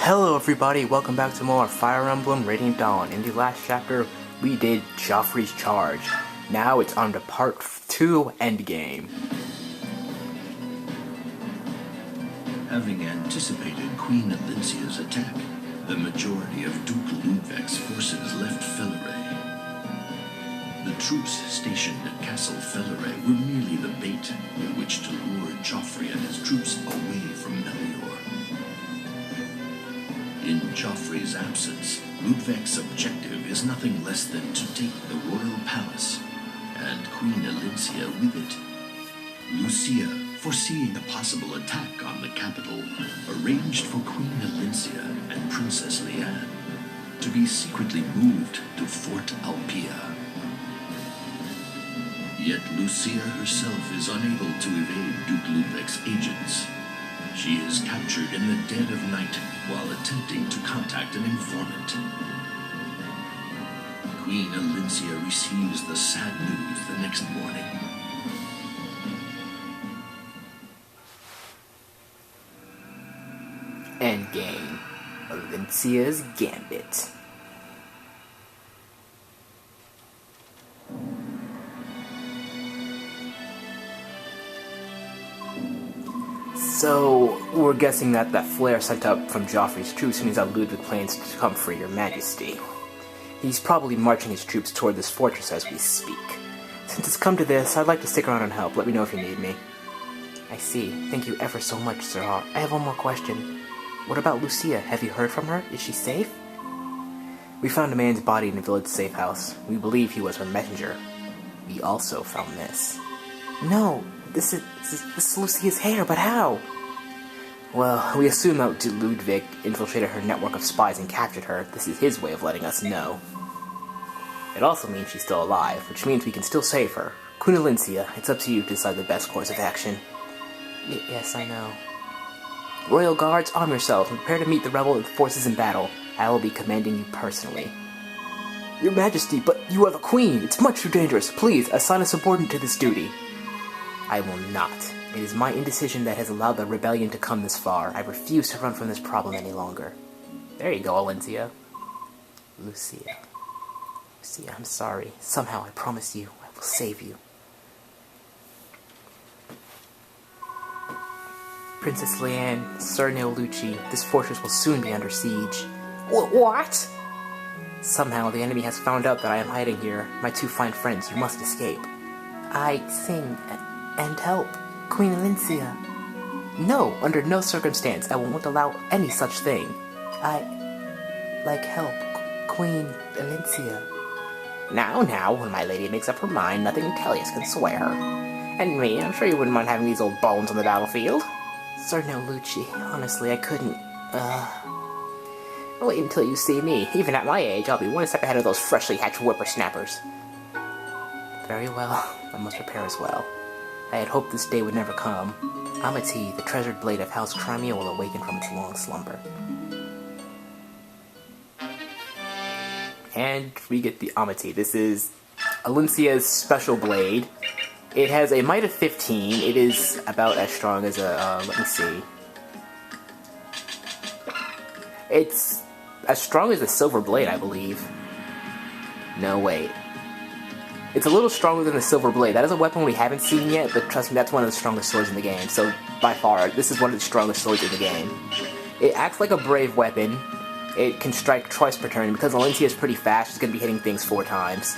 Hello everybody, welcome back to more Fire Emblem Radiant Dawn. In the last chapter, we did Joffrey's Charge. Now it's on to part 2, Endgame. Having anticipated Queen Elincia's attack, the majority of Duke Ludveck's forces left Felleray. The troops stationed at Castle Felleray were merely the bait with which to lure Joffrey and his troops away from Melior. In Joffrey's absence, Ludveck's objective is nothing less than to take the royal palace, and Queen Elincia with it. Lucia, foreseeing a possible attack on the capital, arranged for Queen Elincia and Princess Leanne to be secretly moved to Fort Alpia. Yet Lucia herself is unable to evade Duke Ludveck's agents. She is captured in the dead of night while attempting to contact an informant. Queen Elincia receives the sad news the next morning. Endgame. Elincia's Gambit. So, we're guessing that that flare sent up from Joffrey's troops means that Ludveck plans to come for your majesty. He's probably marching his troops toward this fortress as we speak. Since it's come to this, I'd like to stick around and help. Let me know if you need me. I see. Thank you ever so much, Sir Har. I have one more question. What about Lucia? Have you heard from her? Is she safe? We found a man's body in the village safe house. We believe he was her messenger. We also found this. No! This is Lucia's hair, but how? Well, we assume that Ludveck infiltrated her network of spies and captured her. This is his way of letting us know. It also means she's still alive, which means we can still save her. Queen Elincia, it's up to you to decide the best course of action. Yes, I know. Royal Guards, arm yourselves and prepare to meet the rebel forces in battle. I will be commanding you personally. Your Majesty, but you are the Queen! It's much too dangerous. Please, assign a subordinate to this duty. I will not. It is my indecision that has allowed the rebellion to come this far. I refuse to run from this problem any longer. There you go, Elincia. Lucia, I'm sorry. Somehow, I promise you, I will save you. Princess Leanne, Sir Neolucci, this fortress will soon be under siege. What? Somehow, the enemy has found out that I am hiding here. My two fine friends, you must escape. I sing and help. Queen Elincia. No, under no circumstance. I won't allow any such thing. Help. Queen Elincia. Now, when my lady makes up her mind, nothing Tellius can sway her. And me, I'm sure you wouldn't mind having these old bones on the battlefield. Sir Neolucci, honestly, I couldn't, Wait until you see me. Even at my age, I'll be one step ahead of those freshly hatched whippersnappers. Very well. I must prepare as well. I had hoped this day would never come. Amity, the treasured blade of House Crimea, will awaken from its long slumber. And we get the Amity. This is Elincia's special blade. It has a might of 15. It is about as strong as a, let me see. It's as strong as a silver blade, I believe. No, wait. It's a little stronger than the silver blade. That is a weapon we haven't seen yet, but trust me, that's one of the strongest swords in the game. So, by far, this is one of the strongest swords in the game. It acts like a brave weapon. It can strike twice per turn. Because Elincia is pretty fast, she's going to be hitting things 4 times.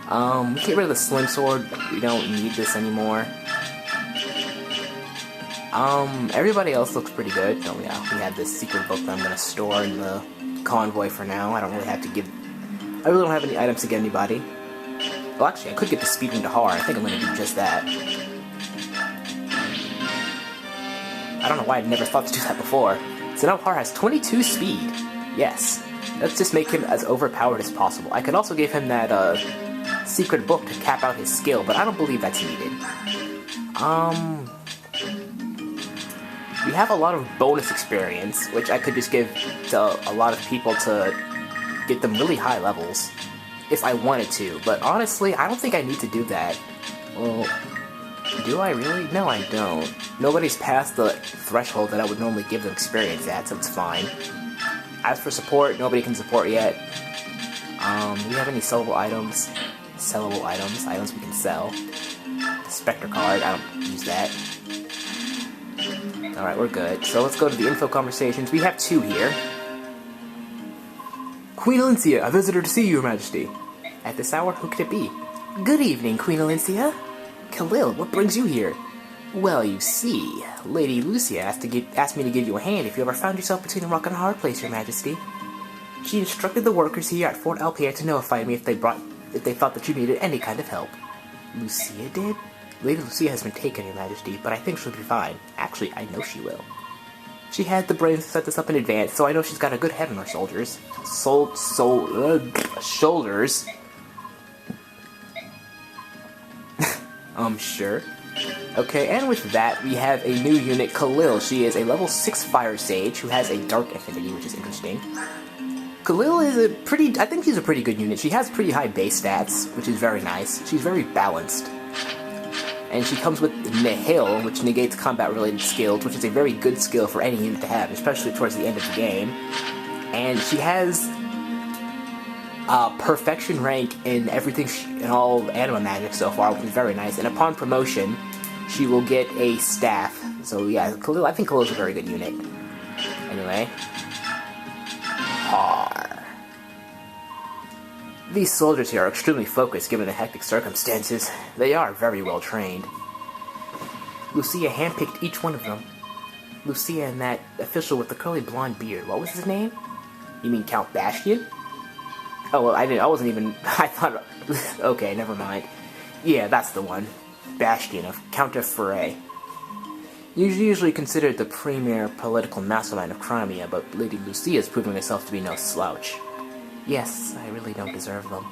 We get rid of the slim sword. We don't need this anymore. Everybody else looks pretty good. Oh yeah, we have this secret book that I'm going to store in the convoy for now. I don't really have to give... I really don't have any items to get anybody. Well, actually, I could get the speed into Har. I think I'm going to do just that. I don't know why I never thought to do that before. So now Har has 22 speed. Yes. Let's just make him as overpowered as possible. I could also give him that, secret book to cap out his skill, but I don't believe that's needed. We have a lot of bonus experience, which I could just give to a lot of people to get them really high levels. If I wanted to, but honestly, I don't think I need to do that. Well, do I really? No, I don't. Nobody's passed the threshold that I would normally give them experience at, so it's fine. As for support, nobody can support yet. Do we have any sellable items? Sellable items. Items we can sell. Spectre card. I don't use that. Alright, we're good. So let's go to the info conversations. We have 2 here. Queen Elincia, a visitor to see you, Your Majesty. At this hour, who could it be? Good evening, Queen Elincia. Callil, what brings you here? Well, you see, Lady Lucia asked me to give you a hand if you ever found yourself between a rock and a hard place, Your Majesty. She instructed the workers here at Fort Alpier to notify me if they thought that you needed any kind of help. Lucia did? Lady Lucia has been taken, Your Majesty, but I think she'll be fine. Actually, I know she will. She had the brains to set this up in advance, so I know she's got a good head on her shoulders. Shoulders? Sure. Okay, and with that, we have a new unit, Callil. She is a level 6 fire sage who has a dark affinity, which is interesting. Callil is I think she's a pretty good unit. She has pretty high base stats, which is very nice. She's very balanced. And she comes with Nihil, which negates combat-related skills, which is a very good skill for any unit to have, especially towards the end of the game. And she has perfection rank in everything, in all anima magic so far, which is very nice. And upon promotion, she will get a staff. So yeah, Callil, I think Callil's a very good unit. Anyway. These soldiers here are extremely focused given the hectic circumstances. They are very well trained. Lucia handpicked each one of them. Lucia and that official with the curly blonde beard. What was his name? You mean Count Bastion? Oh, well, I wasn't even... I thought... Okay, never mind. Yeah, that's the one. Bastion, of Count of Foret. Usually considered the premier political mastermind of Crimea, but Lady Lucia is proving herself to be no slouch. Yes, I really don't deserve them.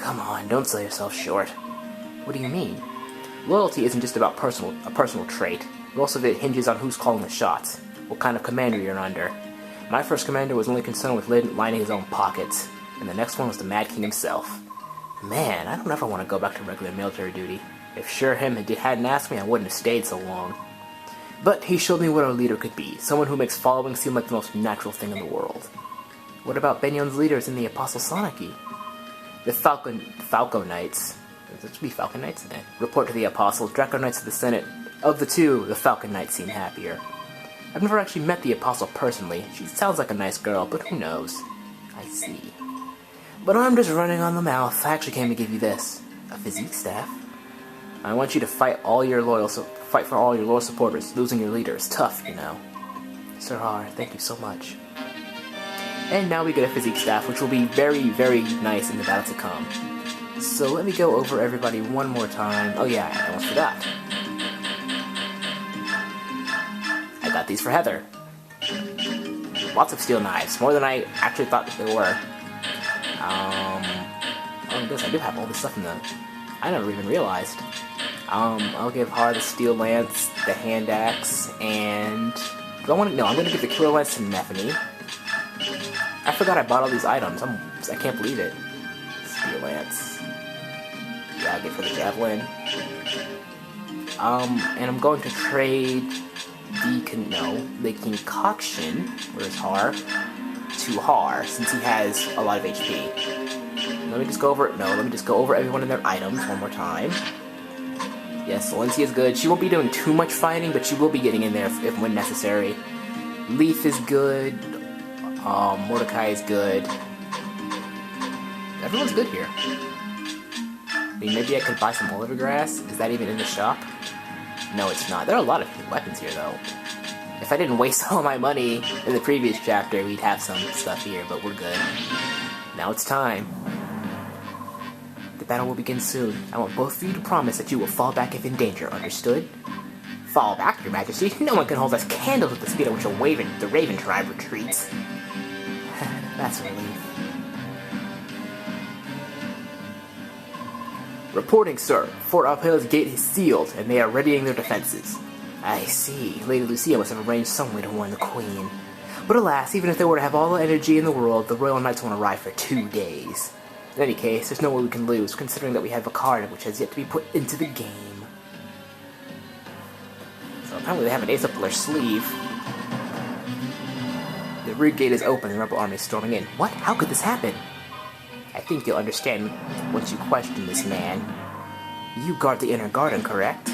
Come on, don't sell yourself short. What do you mean? Loyalty isn't just about a personal trait. Most of it hinges on who's calling the shots, what kind of commander you're under. My first commander was only concerned with lining his own pockets, and the next one was the Mad King himself. Man, I don't ever want to go back to regular military duty. If sure him hadn't asked me, I wouldn't have stayed so long. But he showed me what our leader could be, someone who makes following seem like the most natural thing in the world. What about Benyon's leaders in the Apostle Soniki? The Falco Knights. This should be Falcon Knights? Report to the Apostles. Draco Knights of the Senate. Of the two, the Falcon Knights seem happier. I've never actually met the Apostle personally. She sounds like a nice girl, but who knows? I see. But I'm just running on the mouth. I actually came to give you this. A physique staff. I want you to fight for all your loyal supporters. Losing your leader is tough, you know. Sir Har, thank you so much. And now we get a physique staff, which will be very, very nice in the battle to come. So let me go over everybody one more time. Oh yeah, I almost forgot. I got these for Heather. Lots of steel knives, more than I actually thought that there were. Oh, this, I do have all this stuff in the... I never even realized. I'll give Har the steel lance, the hand axe, and... Do I want to... No, I'm going to give the killer lance to Nephany. I forgot I bought all these items. I can't believe it. Steel lance. Yeah, I'll get for the javelin. And I'm going to trade the concoction, where's Har, to Har, since he has a lot of HP. Let me just go over everyone and their items one more time. Yes, Elincia is good. She won't be doing too much fighting, but she will be getting in there when necessary. Leaf is good. Mordecai is good. Everyone's good here. I mean, maybe I could buy some Oliver grass. Is that even in the shop? No, it's not. There are a lot of weapons here, though. If I didn't waste all my money in the previous chapter, we'd have some stuff here, but we're good. Now it's time. The battle will begin soon. I want both of you to promise that you will fall back if in danger, understood? Fall back, Your Majesty? No one can hold us candles with the speed at which the Raven tribe retreats. That's a relief. Reporting, sir. Fort Alpire's gate is sealed, and they are readying their defenses. I see. Lady Lucia must have arranged some way to warn the Queen. But alas, even if they were to have all the energy in the world, the Royal Knights won't arrive for 2 days. In any case, there's no way we can lose, considering that we have a card which has yet to be put into the game. So apparently they have an ace up their sleeve. They're rear gate is open and the rebel army is storming in. What? How could this happen? I think you'll understand once you question this man. You guard the inner garden, correct?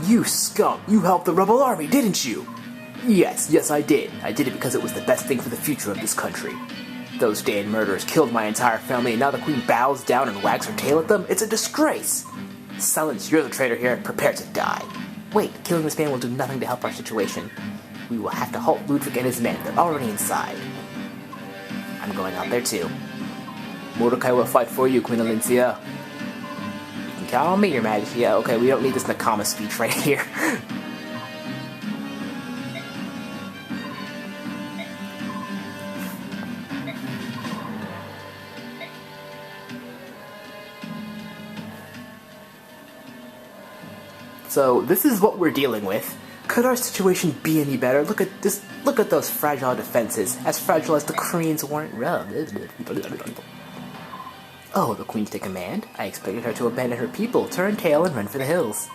You scum! You helped the rebel army, didn't you? Yes, I did. I did it because it was the best thing for the future of this country. Those damn murderers killed my entire family, and now the queen bows down and wags her tail at them? It's a disgrace! Silence, you're the traitor here. Prepare to die. Wait, killing this man will do nothing to help our situation. We will have to halt Ludveck and his men. They're already inside. I'm going out there too. Mordecai will fight for you, Queen Elincia. You can count on me, Your Majesty. Yeah, okay, we don't need this Nakama speech right here. So, this is what we're dealing with. Could our situation be any better? Look at this. Look at those fragile defenses. As fragile as the Koreans weren't. Oh, the Queen's to command? I expected her to abandon her people, turn tail, and run for the hills.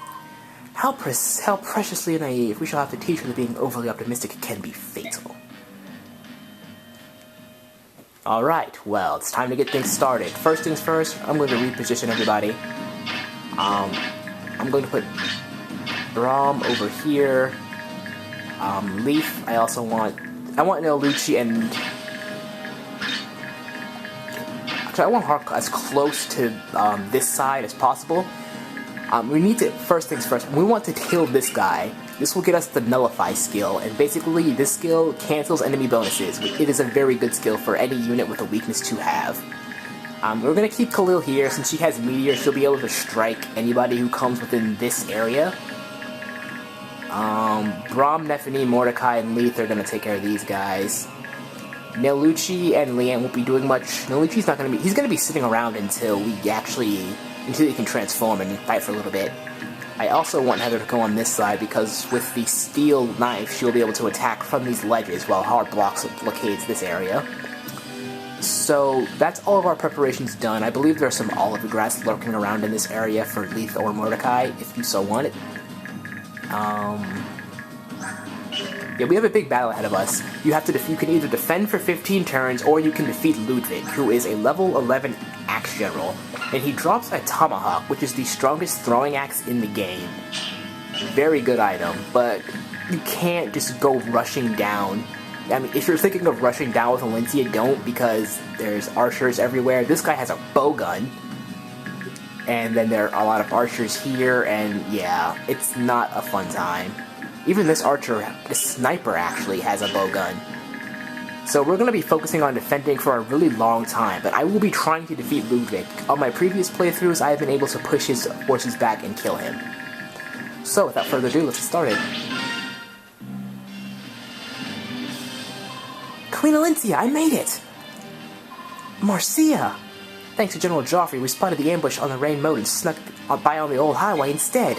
How preciously naive. We shall have to teach her that being overly optimistic can be fatal. Alright, well, it's time to get things started. First things first, I'm going to reposition everybody. I'm going to put Braum over here. Leaf, I want Neolucci and... Actually, I want her as close to this side as possible. We need to, first things first, we want to kill this guy. This will get us the Nullify skill, and basically this skill cancels enemy bonuses. It is a very good skill for any unit with a weakness to have. We're going to keep Callil here. Since she has Meteor, she'll be able to strike anybody who comes within this area. Braum, Nephany, Mordecai, and Leith are going to take care of these guys. Neolucci and Leanne won't be doing much. Neolucci's not going to be... He's going to be sitting around until he can transform and fight for a little bit. I also want Heather to go on this side because with the steel knife, she'll be able to attack from these ledges while hard blocks blockades this area. So, that's all of our preparations done. I believe there's some olive grass lurking around in this area for Leith or Mordecai, if you so want it. Yeah, we have a big battle ahead of us. You can either defend for 15 turns, or you can defeat Ludveck, who is a level 11 axe general. And he drops a tomahawk, which is the strongest throwing axe in the game. Very good item, but you can't just go rushing down. I mean, if you're thinking of rushing down with Elincia, don't, because there's archers everywhere. This guy has a bow gun. And then there are a lot of archers here, and yeah, it's not a fun time. Even this sniper actually has a bow gun. So we're going to be focusing on defending for a really long time, but I will be trying to defeat Ludveck. On my previous playthroughs, I have been able to push his forces back and kill him. So without further ado, let's get started. Queen Elincia, I made it! Marcia! Thanks to General Joffrey, we spotted the ambush on the rain moat and snuck by on the old highway instead.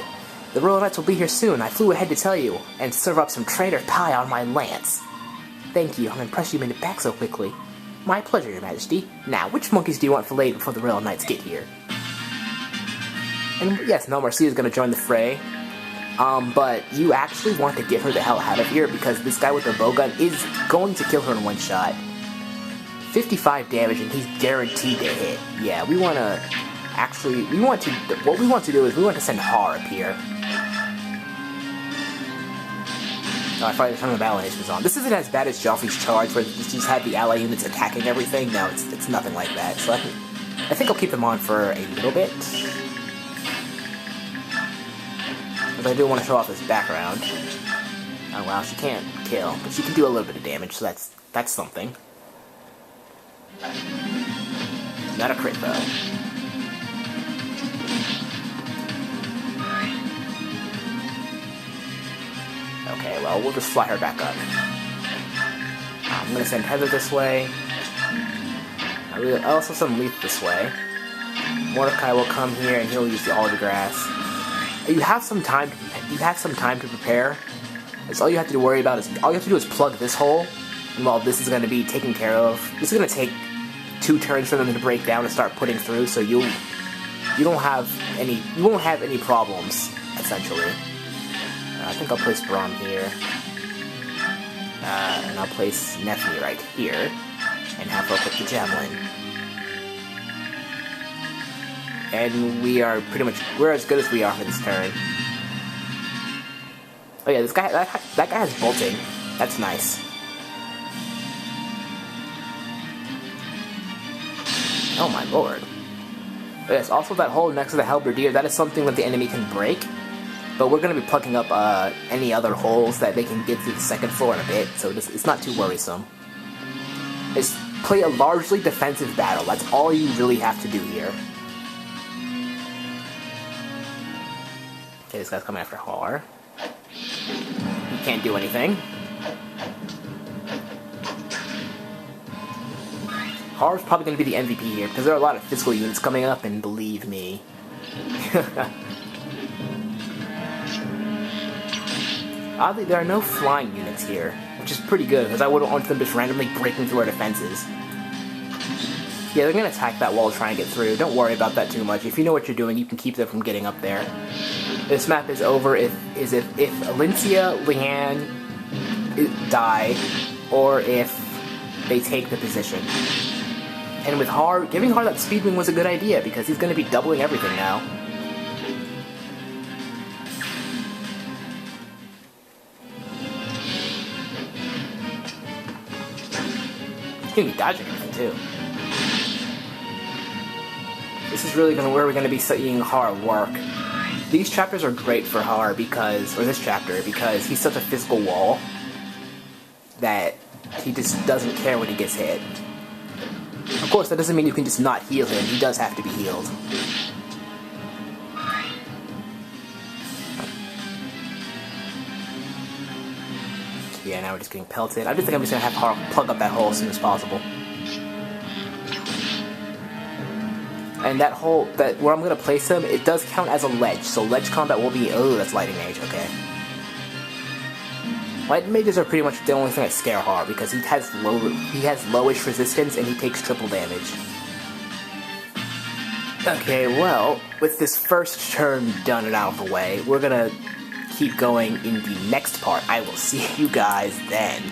The Royal Knights will be here soon. I flew ahead to tell you, and serve up some traitor pie on my lance. Thank you, I'm impressed you made it back so quickly. My pleasure, Your Majesty. Now, which monkeys do you want filleted before the Royal Knights get here? And yes, no, Marcia is going to join the fray. But you actually want to get her the hell out of here because this guy with the bowgun is going to kill her in one shot. 55 damage and he's guaranteed to hit. Yeah, what we want to do is we want to send Har up here. Oh, I thought the battle animation was on. This isn't as bad as Joffrey's charge where she's had the ally units attacking everything. No, it's nothing like that. So I think I'll keep them on for a little bit. But I do want to show off this background. Oh wow, she can't kill, but she can do a little bit of damage, so that's something. Not a crit though. Okay, well, we'll just fly her back up. I'm gonna send Heather this way. I'll also send Leith this way. Mordecai will come here and he'll use the olive grass. You have some time to prepare. That's all you have to worry about all you have to do is plug this hole, and while this is going to be taken care of, this is going to take 2 turns for them to break down and start putting through. So you won't have any problems essentially. I think I'll place Braum here. And I'll place Nephi right here, and have her equip the javelin. And we're as good as we are for this turn. Oh yeah, that guy has bolting. That's nice. Oh my lord. Oh yes, also that hole next to the halberdier, that is something that the enemy can break. But we're going to be plugging up any other holes that they can get through the second floor in a bit, so it's not too worrisome. Just play a largely defensive battle. That's all you really have to do here. Okay, this guy's coming after Har. He can't do anything. Har's probably going to be the MVP here, because there are a lot of physical units coming up, and believe me. Oddly, there are no flying units here, which is pretty good, because I wouldn't want them just randomly breaking through our defenses. Yeah, they're going to attack that wall to try and get through. Don't worry about that too much. If you know what you're doing, you can keep them from getting up there. This map is over if Elincia, Leanne die, or if they take the position. And with Har, giving Har that speed wing was a good idea, because he's going to be doubling everything now. He's going to be dodging everything, too. This is really where we're going to be seeing Har work. These chapters are great for Har because he's such a physical wall that he just doesn't care when he gets hit. Of course, that doesn't mean you can just not heal him. He does have to be healed. Yeah, now we're just getting pelted. I just think I'm just going to have Har plug up that hole as soon as possible. And that hole, where I'm going to place him, it does count as a ledge. So ledge combat will be, oh, that's Lightning Mage, okay. Lightning Mages are pretty much the only thing that scare Har, because he has lowish resistance and he takes triple damage. Okay, well, with this first turn done and out of the way, we're going to keep going in the next part. I will see you guys then.